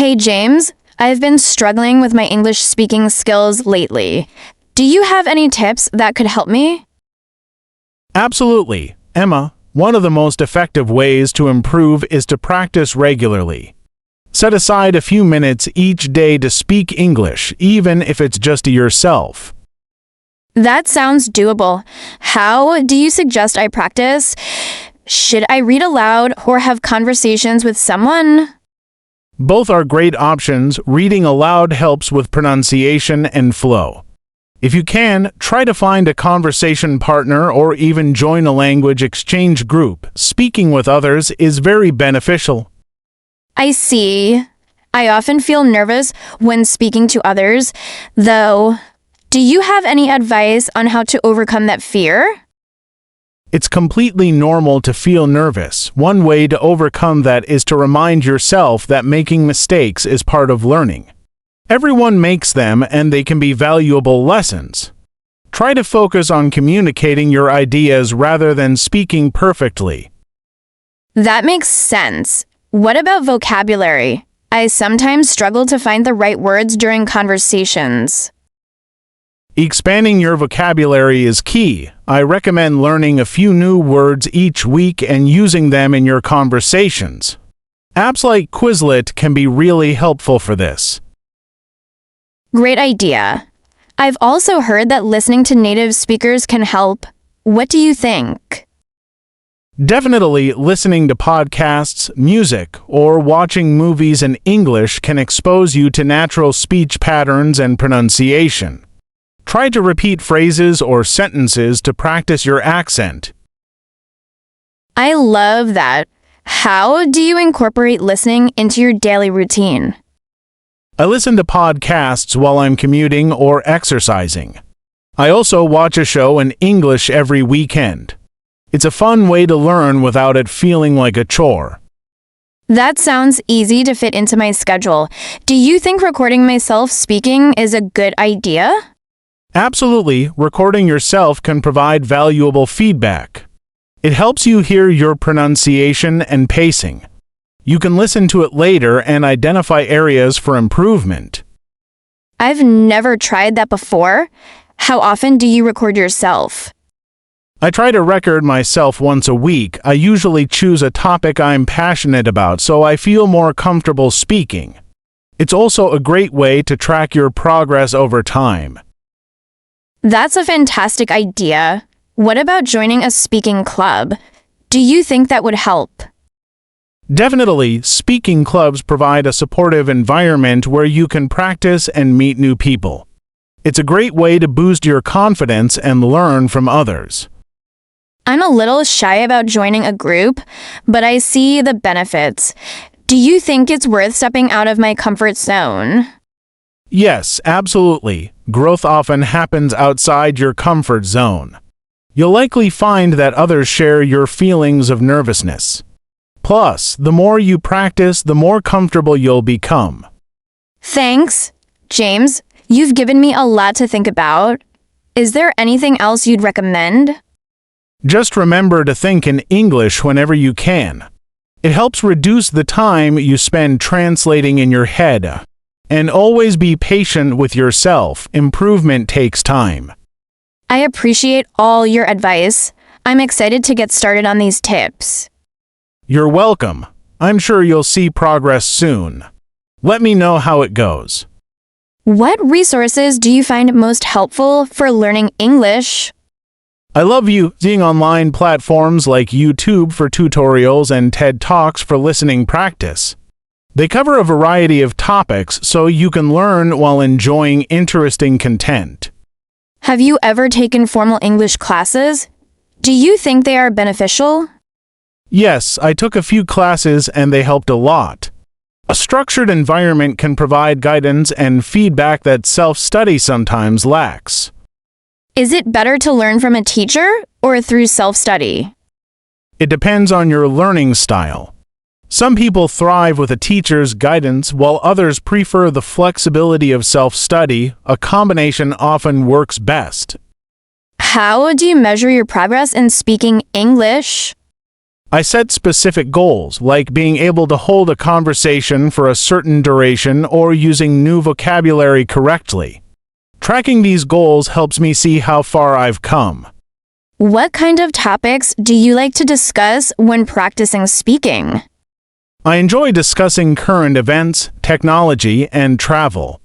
Hey James, I've been struggling with my English speaking skills lately. Do you have any tips that could help me? Absolutely, Emma. One of the most effective ways to improve is to practice regularly. Set aside a few minutes each day to speak English, even if it's just to yourself. That sounds doable. How do you suggest I practice? Should I read aloud or have conversations with someone? Both are great options. Reading aloud helps with pronunciation and flow. If you can, try to find a conversation partner or even join a language exchange group. Speaking with others is very beneficial. I see. I often feel nervous when speaking to others, though. Do you have any advice on how to overcome that fear? It's completely normal to feel nervous. One way to overcome that is to remind yourself that making mistakes is part of learning. Everyone makes them, and they can be valuable lessons. Try to focus on communicating your ideas rather than speaking perfectly. That makes sense. What about vocabulary? I sometimes struggle to find the right words during conversations. Expanding your vocabulary is key. I recommend learning a few new words each week and using them in your conversations. Apps like Quizlet can be really helpful for this. Great idea. I've also heard that listening to native speakers can help. What do you think? Definitely, listening to podcasts, music, or watching movies in English can expose you to natural speech patterns and pronunciation. Try to repeat phrases or sentences to practice your accent. I love that. How do you incorporate listening into your daily routine? I listen to podcasts while I'm commuting or exercising. I also watch a show in English every weekend. It's a fun way to learn without it feeling like a chore. That sounds easy to fit into my schedule. Do you think recording myself speaking is a good idea? Absolutely, recording yourself can provide valuable feedback. It helps you hear your pronunciation and pacing. You can listen to it later and identify areas for improvement. I've never tried that before. How often do you record yourself? I try to record myself once a week. I usually choose a topic I'm passionate about so I feel more comfortable speaking. It's also a great way to track your progress over time. That's a fantastic idea. What about joining a speaking club? Do you think that would help? Definitely, speaking clubs provide a supportive environment where you can practice and meet new people. It's a great way to boost your confidence and learn from others. I'm a little shy about joining a group, but I see the benefits. Do you think it's worth stepping out of my comfort zone? Yes, absolutely. Growth often happens outside your comfort zone. You'll likely find that others share your feelings of nervousness. Plus, the more you practice, the more comfortable you'll become. Thanks, James. You've given me a lot to think about. Is there anything else you'd recommend? Just remember to think in English whenever you can. It helps reduce the time you spend translating in your head. And always be patient with yourself. Improvement takes time. I appreciate all your advice. I'm excited to get started on these tips. You're welcome. I'm sure you'll see progress soon. Let me know how it goes. What resources do you find most helpful for learning English? I love using online platforms like YouTube for tutorials and TED Talks for listening practice. They cover a variety of topics so you can learn while enjoying interesting content. Have you ever taken formal English classes? Do you think they are beneficial? Yes, I took a few classes and they helped a lot. A structured environment can provide guidance and feedback that self-study sometimes lacks. Is it better to learn from a teacher or through self-study? It depends on your learning style. Some people thrive with a teacher's guidance while others prefer the flexibility of self-study. A combination often works best. How do you measure your progress in speaking English? I set specific goals, like being able to hold a conversation for a certain duration or using new vocabulary correctly. Tracking these goals helps me see how far I've come. What kind of topics do you like to discuss when practicing speaking? I enjoy discussing current events, technology, and travel.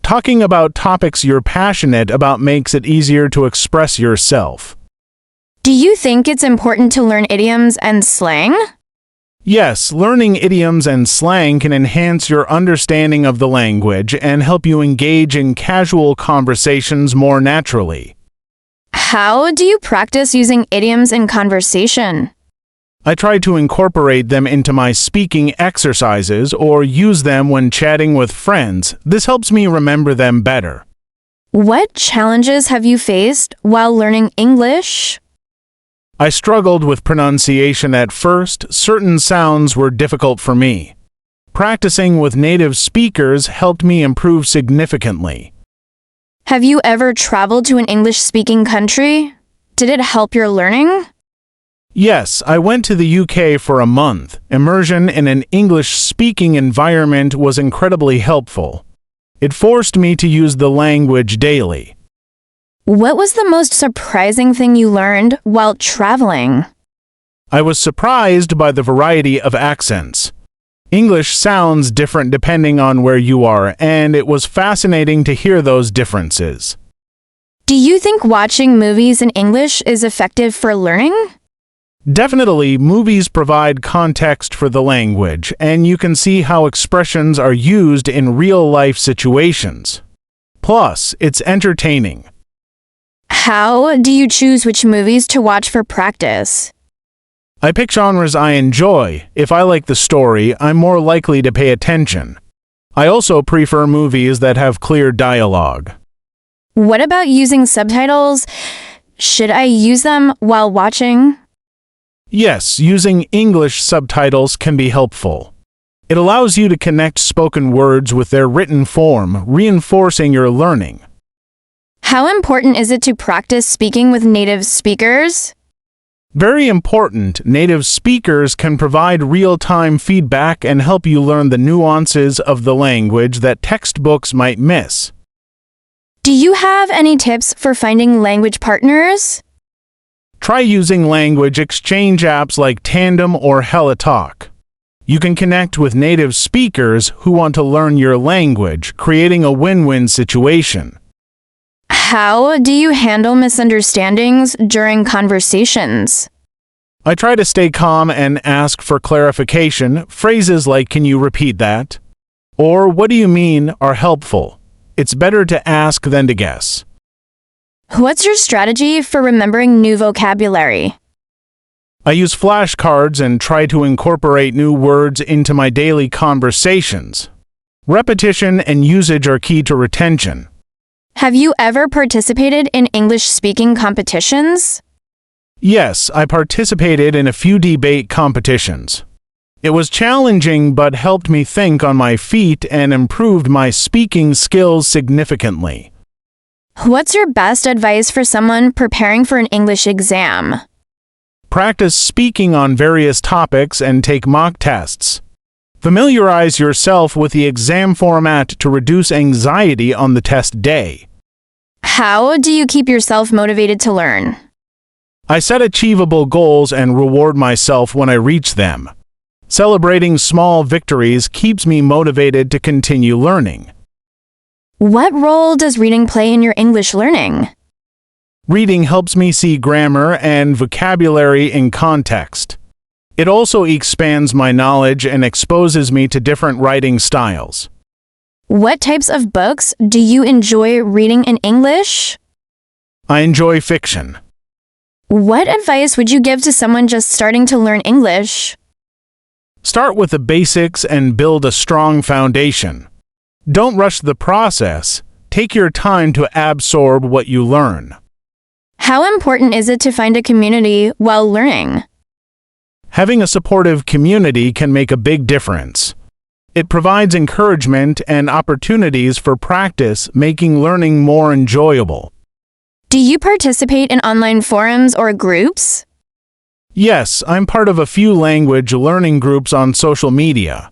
Talking about topics you're passionate about makes it easier to express yourself. Do you think it's important to learn idioms and slang? Yes, learning idioms and slang can enhance your understanding of the language and help you engage in casual conversations more naturally. How do you practice using idioms in conversation? I try to incorporate them into my speaking exercises or use them when chatting with friends. This helps me remember them better. What challenges have you faced while learning English? I struggled with pronunciation at first. Certain sounds were difficult for me. Practicing with native speakers helped me improve significantly. Have you ever traveled to an English-speaking country? Did it help your learning? Yes, I went to the UK for a month. Immersion in an English-speaking environment was incredibly helpful. It forced me to use the language daily. What was the most surprising thing you learned while traveling? I was surprised by the variety of accents. English sounds different depending on where you are, and it was fascinating to hear those differences. Do you think watching movies in English is effective for learning? Definitely, movies provide context for the language, and you can see how expressions are used in real-life situations. Plus, it's entertaining. How do you choose which movies to watch for practice? I pick genres I enjoy. If I like the story, I'm more likely to pay attention. I also prefer movies that have clear dialogue. What about using subtitles? Should I use them while watching? Yes, using English subtitles can be helpful. It allows you to connect spoken words with their written form, reinforcing your learning. How important is it to practice speaking with native speakers? Very important. Native speakers can provide real-time feedback and help you learn the nuances of the language that textbooks might miss. Do you have any tips for finding language partners? Try using language exchange apps like Tandem or HelloTalk. You can connect with native speakers who want to learn your language, creating a win-win situation. How do you handle misunderstandings during conversations? I try to stay calm and ask for clarification. Phrases like, "Can you repeat that?" or "What do you mean?" are helpful. It's better to ask than to guess. What's your strategy for remembering new vocabulary? I use flashcards and try to incorporate new words into my daily conversations. Repetition and usage are key to retention. Have you ever participated in English-speaking competitions? Yes, I participated in a few debate competitions. It was challenging but helped me think on my feet and improved my speaking skills significantly. What's your best advice for someone preparing for an English exam? Practice speaking on various topics and take mock tests. Familiarize yourself with the exam format to reduce anxiety on the test day. How do you keep yourself motivated to learn? I set achievable goals and reward myself when I reach them. Celebrating small victories keeps me motivated to continue learning. What role does reading play in your English learning? Reading helps me see grammar and vocabulary in context. It also expands my knowledge and exposes me to different writing styles. What types of books do you enjoy reading in English? I enjoy fiction. What advice would you give to someone just starting to learn English? Start with the basics and build a strong foundation. Don't rush the process. Take your time to absorb what you learn. How important is it to find a community while learning? Having a supportive community can make a big difference. It provides encouragement and opportunities for practice, making learning more enjoyable. Do you participate in online forums or groups? Yes, I'm part of a few language learning groups on social media.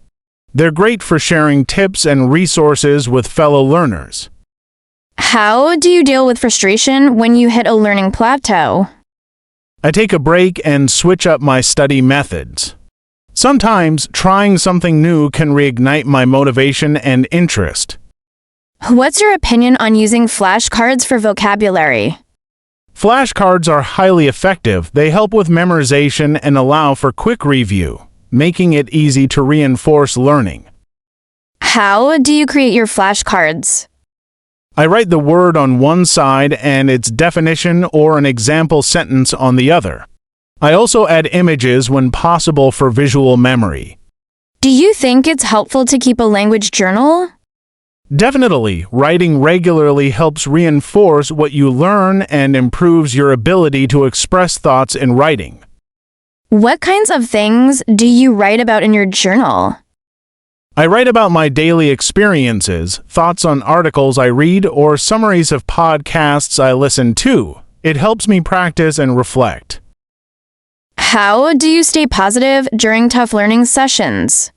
They're great for sharing tips and resources with fellow learners. How do you deal with frustration when you hit a learning plateau? I take a break and switch up my study methods. Sometimes trying something new can reignite my motivation and interest. What's your opinion on using flashcards for vocabulary? Flashcards are highly effective. They help with memorization and allow for quick review, making it easy to reinforce learning. How do you create your flashcards? I write the word on one side and its definition or an example sentence on the other. I also add images when possible for visual memory. Do you think it's helpful to keep a language journal? Definitely, writing regularly helps reinforce what you learn and improves your ability to express thoughts in writing. What kinds of things do you write about in your journal? I write about my daily experiences, thoughts on articles I read, or summaries of podcasts I listen to. It helps me practice and reflect. How do you stay positive during tough learning sessions?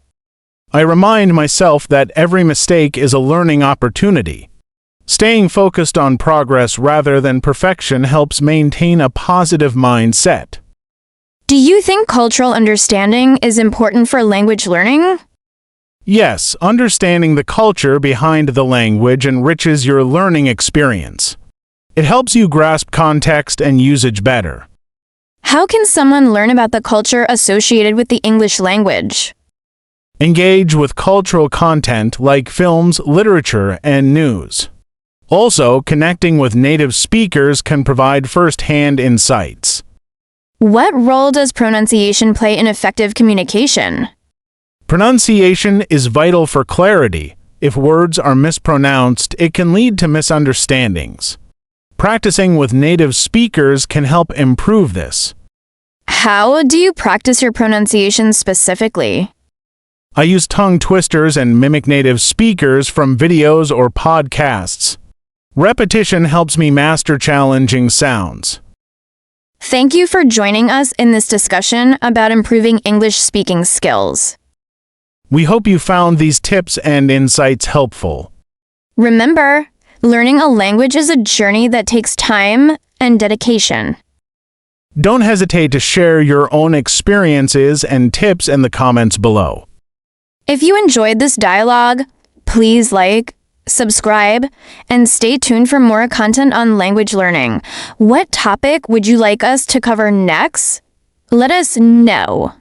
I remind myself that every mistake is a learning opportunity. Staying focused on progress rather than perfection helps maintain a positive mindset. Do you think cultural understanding is important for language learning? Yes, understanding the culture behind the language enriches your learning experience. It helps you grasp context and usage better. How can someone learn about the culture associated with the English language? Engage with cultural content like films, literature, and news. Also, connecting with native speakers can provide first-hand insights. What role does pronunciation play in effective communication? Pronunciation is vital for clarity. If words are mispronounced, it can lead to misunderstandings. Practicing with native speakers can help improve this. How do you practice your pronunciation specifically? I use tongue twisters and mimic native speakers from videos or podcasts. Repetition helps me master challenging sounds. Thank you for joining us in this discussion about improving English speaking skills. We hope you found these tips and insights helpful. Remember, learning a language is a journey that takes time and dedication. Don't hesitate to share your own experiences and tips in the comments below. If you enjoyed this dialogue, please like, subscribe, and stay tuned for more content on language learning. What topic would you like us to cover next? Let us know.